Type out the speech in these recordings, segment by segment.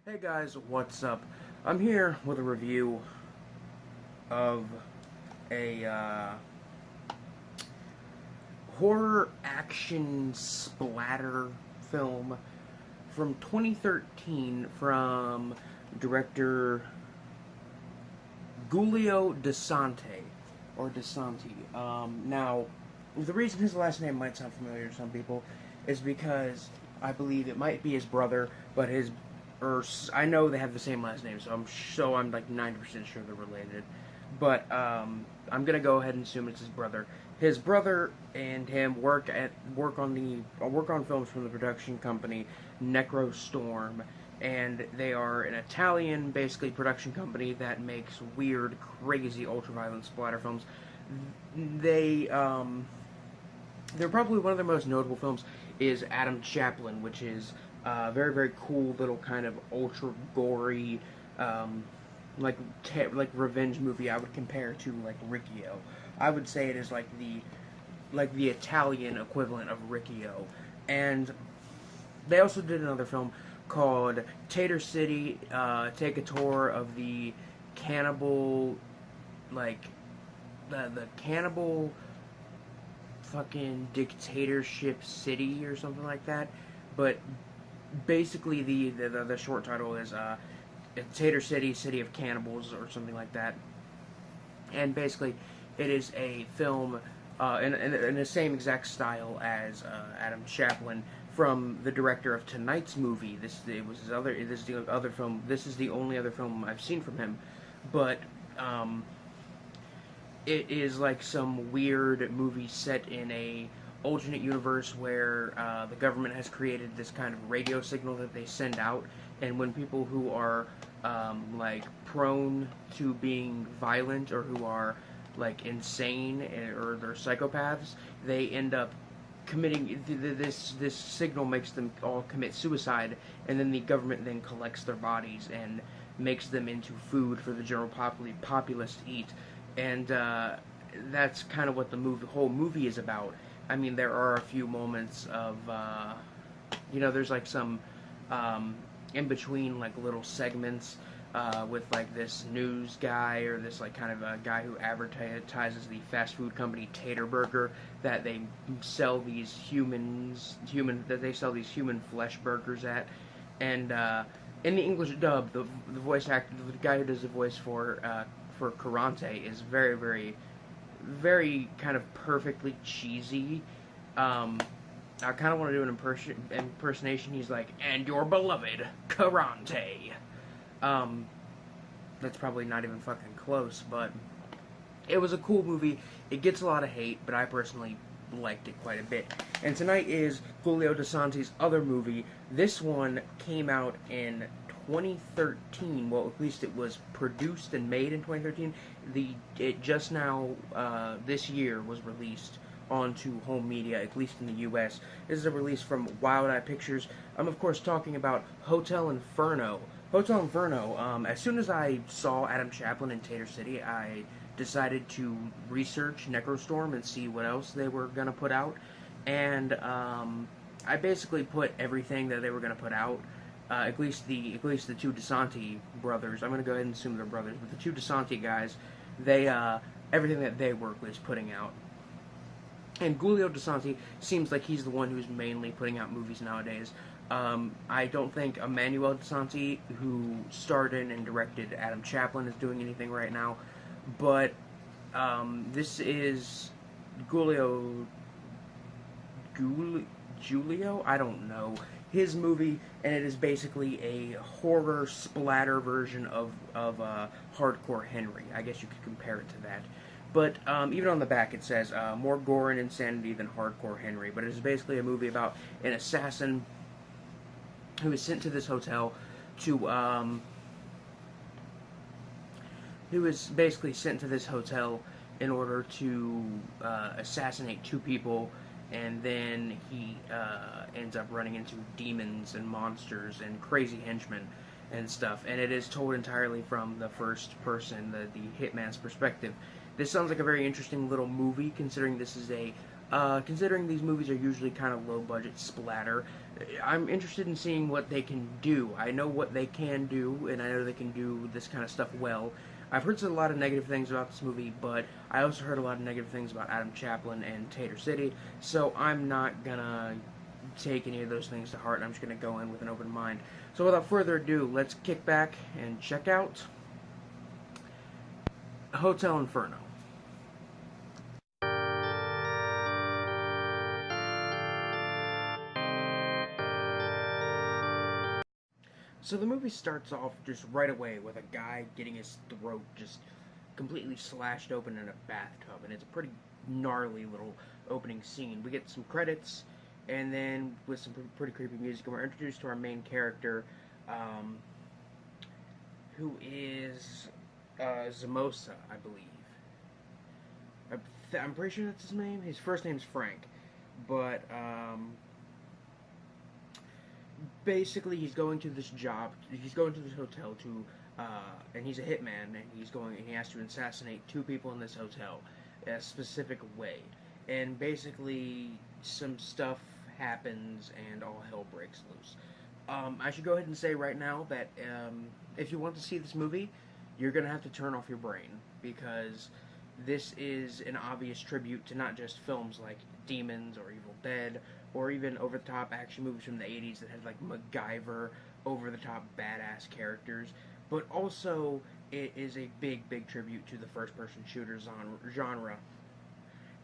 Hey guys, what's up? I'm here with a review of a horror action splatter film from 2013 from director Giulio DeSante, or DeSanti. Now, the reason his last name might sound familiar to some people is because I believe it might be his brother, but I know they have the same last name, so I'm like 90% sure they're related. But I'm gonna go ahead and assume it's his brother. His brother and him work on films from the production company Storm, and they are an Italian, basically, production company that makes weird, crazy, ultra-violent splatter films. They they're probably one of their most notable films is Adam Chaplin, which is very, very cool little kind of ultra gory, like revenge movie. I would compare to like Ricchio. I would say it is like the Italian equivalent of Ricchio. And they also did another film called Tater City. Take a tour of the cannibal, like the cannibal fucking dictatorship city or something like that. But basically, the short title is Tater City, City of Cannibals, or something like that. And basically, it is a film in the same exact style as Adam Chaplin, from the director of tonight's movie. This is the other film. This is the only other film I've seen from him, but it is like some weird movie set in a alternate universe where the government has created this kind of radio signal that they send out, and when people who are like prone to being violent, or who are like insane, or they're psychopaths, they end up committing this signal makes them all commit suicide, and then the government then collects their bodies and makes them into food for the general populace to eat. And that's kind of what the whole movie is about. I mean, there are a few moments of, there's like some in between, like, little segments with like this news guy, or this like kind of a guy who advertises the fast food company Tater Burger, that they sell these human flesh burgers at. And in the English dub, the voice actor, the guy who does the voice for Carante, is very, very, very kind of perfectly cheesy. I kind of want to do an impersonation. He's like, "And your beloved Carante." That's probably not even fucking close, but it was a cool movie. It gets a lot of hate, but I personally liked it quite a bit. And tonight is Giulio DeSanti's other movie. This one came out in 2013. Well, at least it was produced and made in 2013. It just now, this year, was released onto home media, at least in the US. This is a release from Wild Eye Pictures. I'm, of course, talking about Hotel Inferno. Hotel Inferno, as soon as I saw Adam Chaplin in Tater City, I decided to research Necrostorm and see what else they were going to put out. And I basically put everything that they were going to put out. At least the two DeSanti brothers. I'm going to go ahead and assume they're brothers, but the two DeSanti guys, they everything that they work with is putting out. And Giulio DeSanti seems like he's the one who's mainly putting out movies nowadays. I don't think Emmanuel DeSanti, who starred in and directed Adam Chaplin, is doing anything right now. But this is Giulio, I don't know, his movie, and it is basically a horror splatter version of Hardcore Henry. I guess you could compare it to that. But even on the back it says, more gore and insanity than Hardcore Henry. But it is basically a movie about an assassin who is sent to this hotel to, who is basically sent to this hotel in order to assassinate two people, and then he ends up running into demons and monsters and crazy henchmen and stuff. And it is told entirely from the first person, the hitman's perspective. This sounds like a very interesting little movie, considering this is a Considering these movies are usually kind of low budget splatter, I'm interested in seeing what they can do. I know what they can do, and I know they can do this kind of stuff well. I've heard a lot of negative things about this movie, but I also heard a lot of negative things about Adam Chaplin and Tater City, so I'm not gonna take any of those things to heart. I'm just gonna go in with an open mind. So without further ado, let's kick back and check out Hotel Inferno. So the movie starts off just right away with a guy getting his throat just completely slashed open in a bathtub, and it's a pretty gnarly little opening scene. We get some credits, and then with some pretty creepy music, and we're introduced to our main character, um, who is Zamosa, I believe. I'm pretty sure that's his name. His first name's Frank, but basically he's going to this job. He's going to this hotel to, and he's a hitman, and he has to assassinate two people in this hotel, a specific way, and basically some stuff happens, and all hell breaks loose. I should go ahead and say right now that if you want to see this movie, you're gonna have to turn off your brain, because this is an obvious tribute to not just films like Demons or Evil Dead, or even over-the-top action movies from the 80s that had like MacGyver, over-the-top badass characters, but also it is a big tribute to the first-person shooter genre.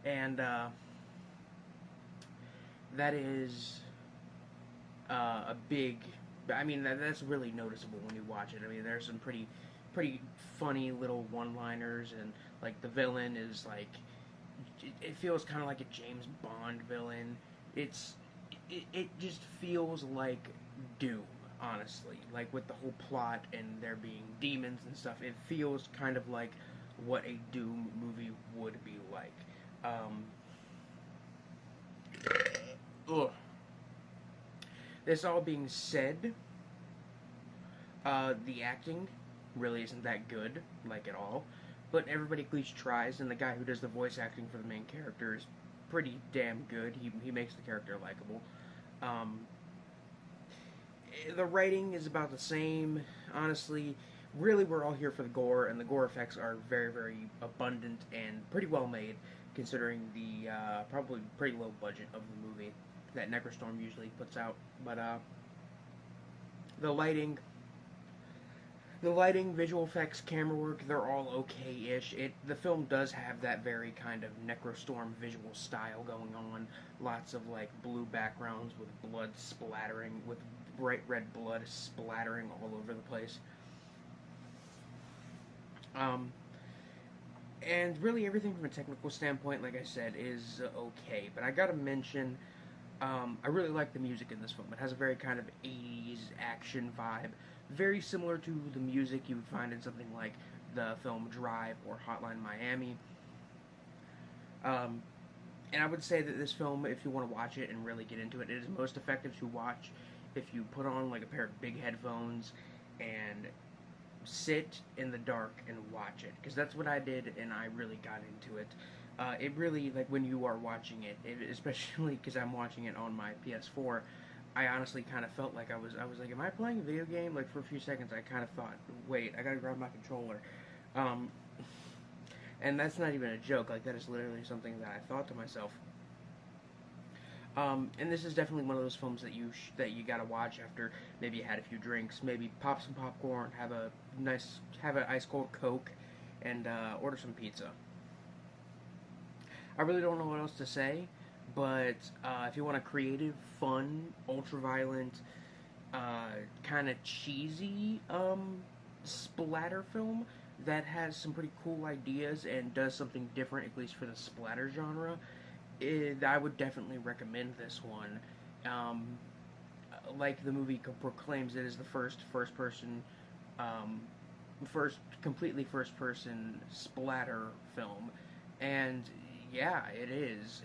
And that is a big... I mean, that's really noticeable when you watch it. I mean, there's some pretty funny little one-liners, and like the villain is like... It feels kind of like a James Bond villain. It just feels like Doom, honestly. Like with the whole plot and there being demons and stuff, it feels kind of like what a Doom movie would be like. Ugh. This all being said, the acting really isn't that good, like at all. But everybody at least tries, and the guy who does the voice acting for the main character is pretty damn good. He makes the character likable. The writing is about the same. Honestly, really, we're all here for the gore, and the gore effects are very abundant and pretty well made, considering the probably pretty low budget of the movie that Necrostorm usually puts out. But the lighting, visual effects, camera work, they're all okay-ish. The film does have that very kind of Necrostorm visual style going on. Lots of like blue backgrounds with blood splattering, with bright red blood splattering all over the place. And really everything from a technical standpoint, like I said, is okay. But I gotta mention, I really like the music in this film. It has a very kind of 80s action vibe, very similar to the music you would find in something like the film Drive or Hotline Miami. And I would say that this film, if you want to watch it and really get into it, it is most effective to watch if you put on like a pair of big headphones and sit in the dark and watch it, because that's what I did, and I really got into it. It really, like, when you are watching it, especially because I'm watching it on my PS4, I honestly kind of felt like I was like, am I playing a video game? Like, for a few seconds, I kind of thought, wait, I gotta grab my controller. And that's not even a joke. Like, that is literally something that I thought to myself. And this is definitely one of those films that you gotta watch after maybe you had a few drinks, maybe pop some popcorn, have an ice cold Coke, and order some pizza. I really don't know what else to say, but if you want a creative, fun, ultra-violent, kind of cheesy splatter film that has some pretty cool ideas and does something different, at least for the splatter genre, I would definitely recommend this one. Like the movie proclaims, it is the first completely first-person splatter film, and yeah, it is.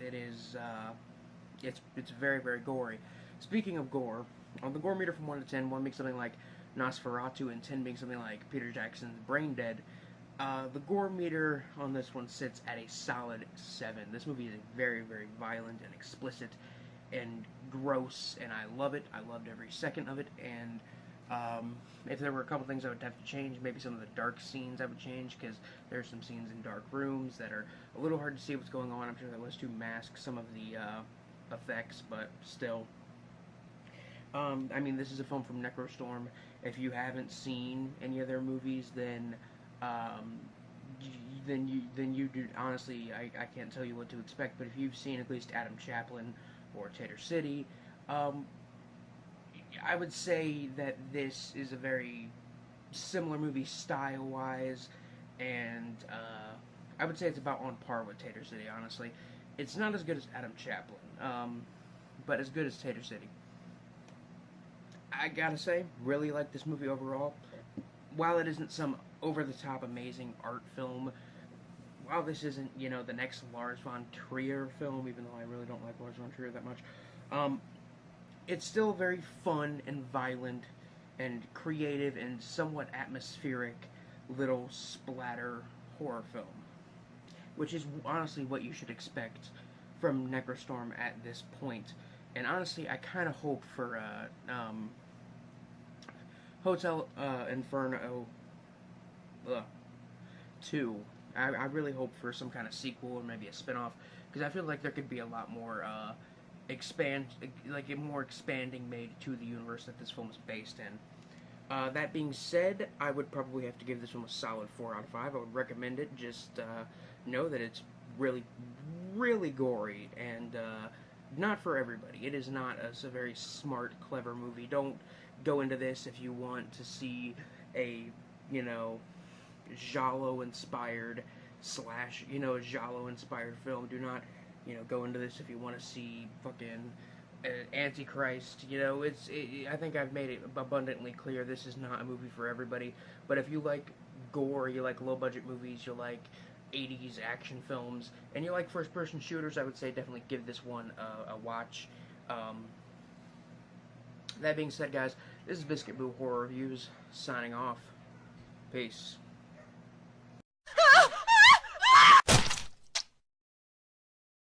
It's very gory. Speaking of gore, on the gore meter from 1 to 10, 1 being something like Nosferatu and 10 being something like Peter Jackson's Brain Dead, The gore meter on this one sits at a solid 7. This movie is very, very violent and explicit and gross, and I love it. I loved every second of it, and if there were a couple things I would have to change, maybe some of the dark scenes I would change, because there's some scenes in dark rooms that are a little hard to see what's going on. I'm sure that was to mask some of the effects, but still. I mean, this is a film from Necrostorm. If you haven't seen any of their movies, then you do, honestly, I can't tell you what to expect. But if you've seen at least Adam Chaplin or Tater City, I would say that this is a very similar movie style-wise, and I would say it's about on par with Tater City, honestly. It's not as good as Adam Chaplin, but as good as Tater City. I gotta say, really like this movie overall. While it isn't some over-the-top amazing art film, while this isn't, you know, the next Lars von Trier film, even though I really don't like Lars von Trier that much, it's still very fun and violent and creative and somewhat atmospheric little splatter horror film, which is honestly what you should expect from Necrostorm at this point. And honestly, I kind of hope for Hotel Inferno 2. I really hope for some kind of sequel or maybe a spin-off, because I feel like there could be a lot more more expanding made to the universe that this film is based in. That being said, I would probably have to give this film a solid 4 out of 5. I would recommend it. Just know that it's really, really gory and not for everybody. It is not a very smart, clever movie. Don't go into this if you want to see a, you know, Giallo-inspired Giallo-inspired film. Do not, you know, go into this if you want to see fucking Antichrist. You know, I think I've made it abundantly clear this is not a movie for everybody. But if you like gore, you like low-budget movies, you like 80s action films, and you like first-person shooters, I would say definitely give this one a watch. That being said, guys, this is Biscuit Boo Horror Reviews, signing off. Peace.